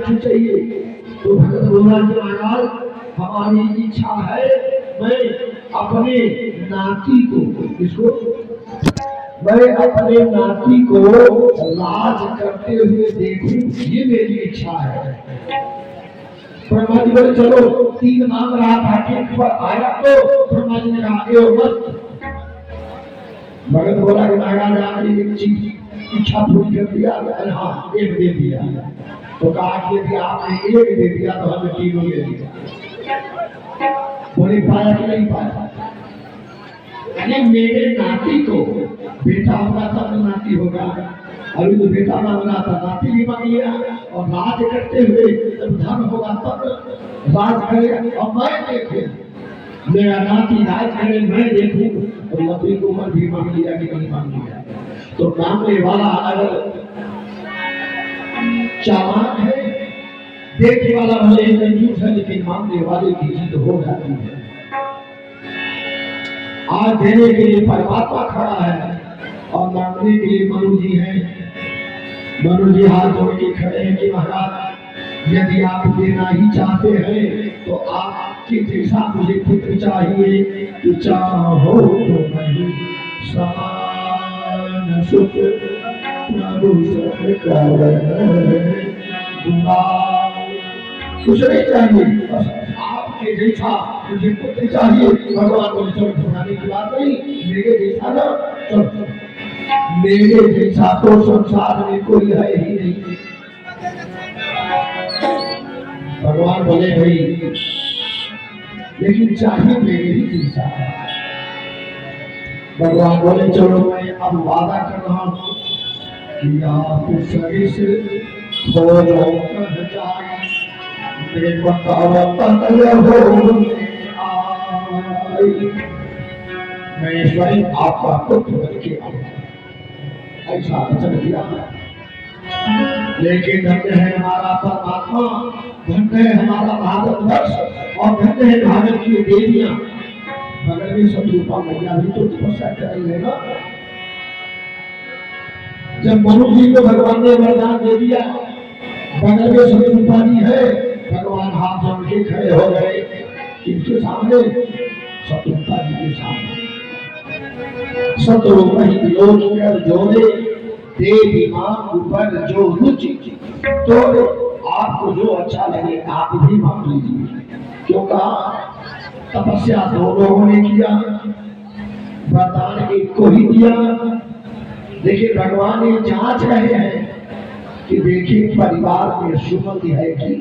कुछ चाहिए। तो भगत बोला कि महाराज हमारी इच्छा है मैं अपने नाती को, इसको मैं अपने नाती को राज करते हुए देखूं, ये मेरी इच्छा है। ब्रह्मा जी बोले चलो, 3 मांग रहा था, एक पर आया तो ब्रह्मा जी ने कहा एवं मत। भगत बोला कि महाराज आपने एक चीज इच्छा पूरी कर दिया। हाँ, एक दे दिया। तो कहा कि यदि आपने एक दे दिया तो हमें 3 दे दिया। बोले पाया कि नहीं पाया? अरे मेरे नाती को, बेटा होगा तब नाती होगा, अभी तो बेटा मांग रहा था, नाती भी मांग लिया। और राज करते हुए जब धन होगा तब राज करेगा। और मैं देखे मेरा नाती राज करे, मैं देखूं। और नबी को उम्र भी मांग लिया कि नहीं मांग लिया। तो मांगने वाला अगर चालाक है, देखने वाला भले कंजूस है, लेकिन मांगने वाले की जीत हो जाती है। आज देने के लिए परमात्मा खड़ा है और मांगने के लिए मनु जी हैं। मनु जी हाथ जोड़ के खड़े हैं कि महाराज यदि आप देना ही चाहते हैं तो आपके जैसा मुझे पुत्र चाहिए। कि चाहो तो मैं समान सुख प्रभु सुख कुछ नहीं चाहिए, बस आपके जैसा मुझे पुत्र चाहिए। भगवान को चलो सुनाने की बात नहीं, मेरे जैसा ना, चलो मेरे जैसा तो संसार में कोई है ही नहीं। भगवान बोले भाई लेकिन चाहिए मेरे ही जैसा। भगवान बोले चलो मैं अब वादा कर रहा हूं कि आप सभी से खोलो कर जाए, मेरे मैं स्वयं आपका पुत्र बन के आऊंगा, ऐसा वचन दिया। लेकिन धन्य है हमारा परमात्मा, धन्य है हमारा भारतवर्ष और धन्य है भारत की देवियां। बगल में शत्रुपा मैया भी तो तपस्या कर रही है ना। जब मनु जी को भगवान ने वरदान दे दिया, बगल में शत्रुपा जी है, भगवान हाथ जोड़ के खड़े हो गए किसके सामने? शत्रुपा जी के सामने। शत्रु वही विरोध कर जोड़े, देवी मां ऊपर जो रुचि, तो आपको जो अच्छा लगे आप भी मांग लीजिए। क्यों कहा? तपस्या दो लोगों ने किया, वरदान एक को ही दिया। देखिए भगवान ये जांच रहे हैं कि देखिए परिवार में सुमति है कि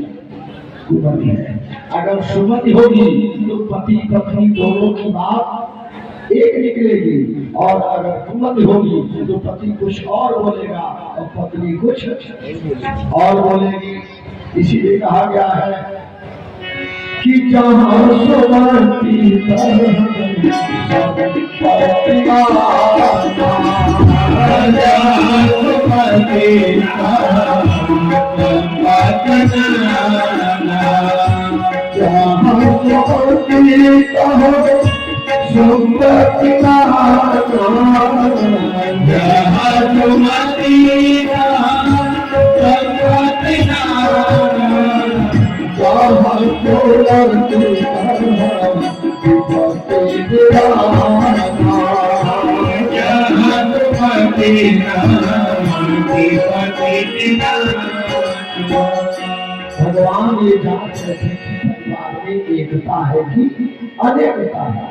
कुमति है। अगर सुमति होगी तो पति पत्नी दोनों की बात एक निकलेगी, और अगर कुमति होगी तो पति कुछ और बोलेगा और पत्नी कुछ और बोलेगी। इसीलिए कहा गया है कि जहाँ सुमति भगवान ये जांच रहे कि परिवार में एकता है कि अनेकता है।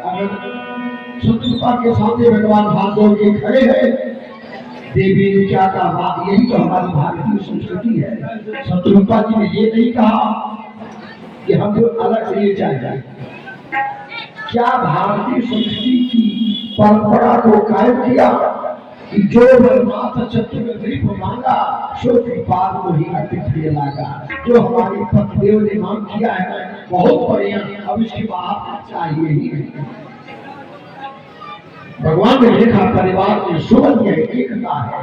अगर शत्रुपा के सामने भगवान हाथ जोड़ के खड़े हैं, देवी ने क्या कहा? यही तो हमारी भारतीय संस्कृति है। शत्रुपा जी ने ये नहीं कहा कि हम जो अलग से ये चाहिए। क्या भारतीय संस्कृति की परंपरा को कायम किया कि जो माता चतुर्वेदी को मांगा सो कृपाल को ही अर्पित लागा। जो हमारे पतिदेव ने मांग किया है बहुत बढ़िया, अब इसके बाद चाहिए ही नहीं। भगवान ने देखा परिवार में सुमन है, एकता है।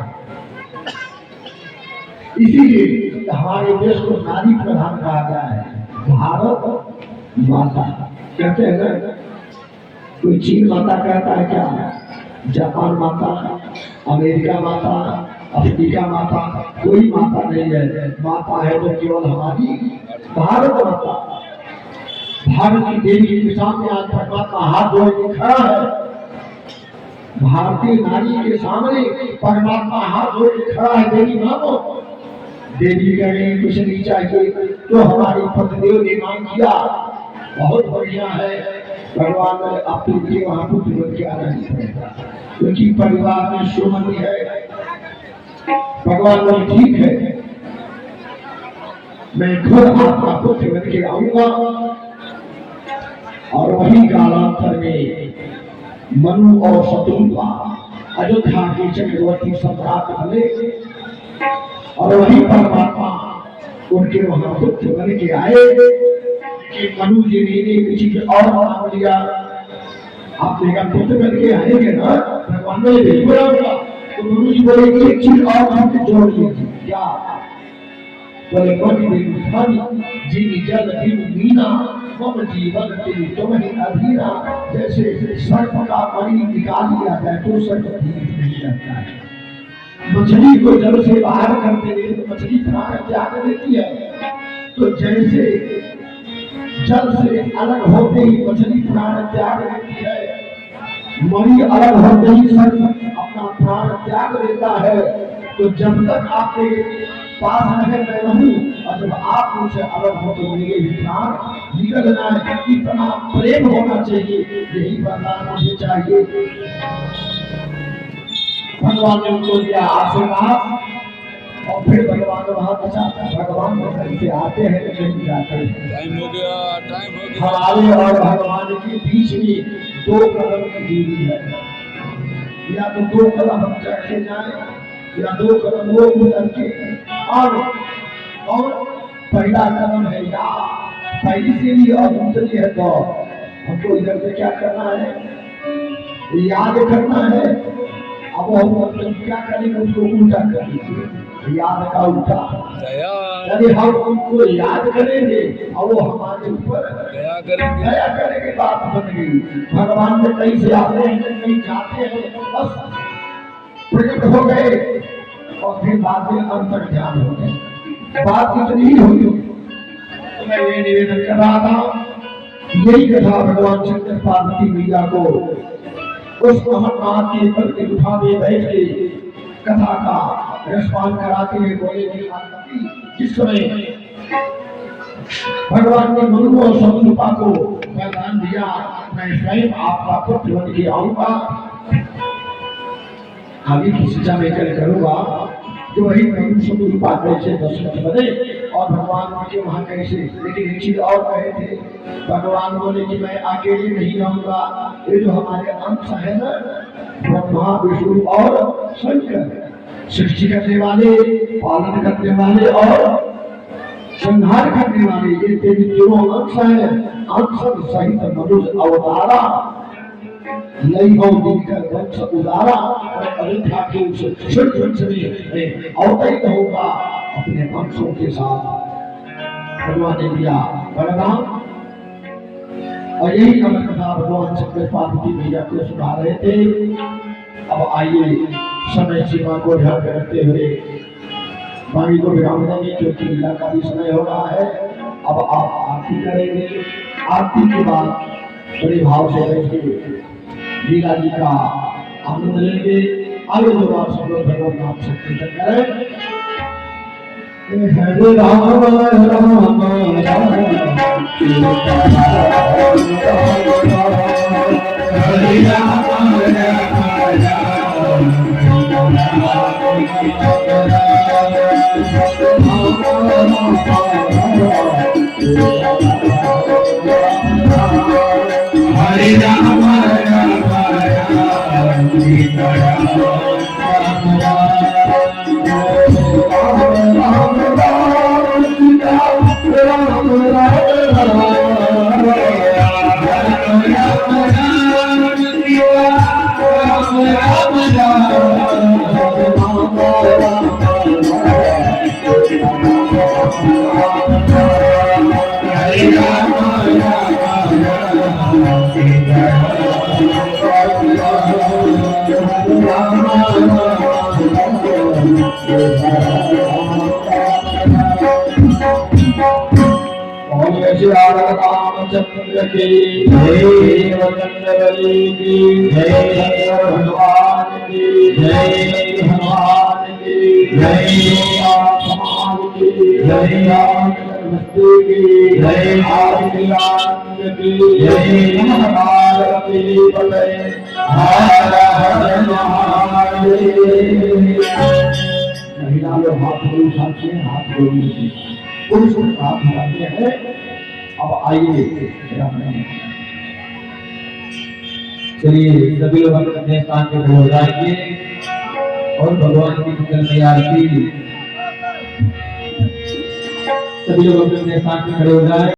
इसीलिए हमारे देश को नारी प्रधान कहा गया है। भारत माता कहते हैं ना, कोई चीन माता कहता है क्या? जापान माता, अमेरिका माता, अफ्रीका माता कोई माता नहीं है, माता है तो केवल हमारी भारत माता। भारत की देवी के सामने आज परमात्मा हाथ जोड़ के खड़ा है। भारतीय नारी के सामने परमात्मा हाथ जोड़ के खड़ा है। देवी मानो, देवी कह रही कुछ नहीं चाहिए तो हमारी पतिदेव ने मांग किया, बहुत बढ़िया है। भगवान ने आपके वहां पुत्र बन के आना नहीं पड़ेगा, क्योंकि परिवार में सुमति है। भगवान बोले ठीक है, मैं खुद आपका पुत्र बन के आऊंगा। और वही कालांतर में मनु और शत्रुघ्न अयोध्या के चक्रवर्ती सम्राट बने और वही परमात्मा उनके वहां पुत्र बन के आए कि मनु जी ने एक चीज और मांग लिया, आपने कहा पुत्र बन के आएंगे ना, भगवान ने बिल्कुल आऊंगा। तो मनु जी बोले एक चीज और हमने जोड़ लीजिए, क्या? बोले जीवी जल मीना मम जीवन तेरी तुम ही अधीरा। जैसे सर्प का मणि निकाल लिया जाए तो सर्प नहीं रहता है। मछली को जल से बाहर करते हैं तो मछली प्राण त्याग देती है, तो जैसे जल से अलग होते ही मछली प्राण त्याग देती है, मणि अलग होते ही सर्प अपना प्राण त्याग देता है। तो जब तक आपके पास रहे मैं रहूं और जब आप मुझसे अलग हो तो मेरे प्राण निकलना है। इतना प्रेम होना चाहिए, यही वरदान मुझे चाहिए। भगवान ने उनको दिया आशीर्वाद और फिर भगवान वहां बचा। भगवान कहीं से आते हैं कहीं जाते हैं। टाइम हो गया। हमारे और भगवान के बीच में 2 कदम की दूरी है, या तो 2 कदम हम चढ़ जाए या 2 कदम वो उतर के। और पहला कदम है या पहली सीढ़ी और दूसरी है तो हमको इधर से क्या करना है, याद करना है। अब हम क्या करेंगे, उसको उल्टा करेंगे, याद का उल्टा। यदि हम उनको याद करेंगे और वो हमारे ऊपर दया करेंगे, बात बन गई। भगवान ने कहीं से आते हैं कहीं जाते हैं, बस प्रकट हो गए और फिर बाद में अंतर ध्यान हो गए। बात इतनी ही हुई। तो मैं ये निवेदन कर रहा था, यही कथा भगवान शंकर पार्वती मैया को उस महत्व के पद के गुफा में बैठ के कथा का रसपान कराते हुए बोले जिस समय भगवान ने मनु और शत्रुपा को वरदान दिया, मैं स्वयं आपका पुत्र बन के आऊंगा। आगे की शिक्षा में करूंगा कि वही मनु शत्रुपा कैसे दशरथ बने और भगवान के वहां कैसे। लेकिन एक चीज और कहे थे, भगवान बोले कि मैं अकेले नहीं रहूंगा, ये जो हमारे अंश है ना, ब्रह्मा विष्णु और शंकर, सृष्टि करने वाले, पालन करने वाले और संहार करने वाले, ये तेरी तीनों अंश है। अंश सहित मनुष्य अवतारा नई और दिनकर वंश उदारा और अयोध्या के उस शुद्ध वंश में अवतरित होगा अपने वंशों के साथ। भगवान ने दिया वरदान और यही कथा कथा भगवान शंकर पार्वती मैया को सुना रहे थे। अब आइए समय सीमा को ध्यान में रखते हुए वाणी को विराम देंगे, क्योंकि लीला का भी समय हो रहा है। अब आप आरती करेंगे, आरती के बाद बड़े भाव से बैठे लीला जी का आनंद लेंगे। आगे जो बात सब लोग भगवान नाम संकीर्तन करें। हरे राम राम राम हरे राम और वैसे रामचंद्र की जय, रामचंद्र की जय, शंकर भगवान की जय, हनुमान की जय, समाज की जय, रामचंद्र की जय, आदित्य की जय, पार्वती पते हर हर महादेव। महिला लोग हाथ जोड़ साक्षी हाथ जोड़ी पुरुष हाथ मिलाते हैं। अब आइए चलिए सभी लोग अपने स्थान पे खड़े हो जाएंगे और भगवान की मंगल की आरती सभी लोग अपने स्थान पे खड़े हो जाए।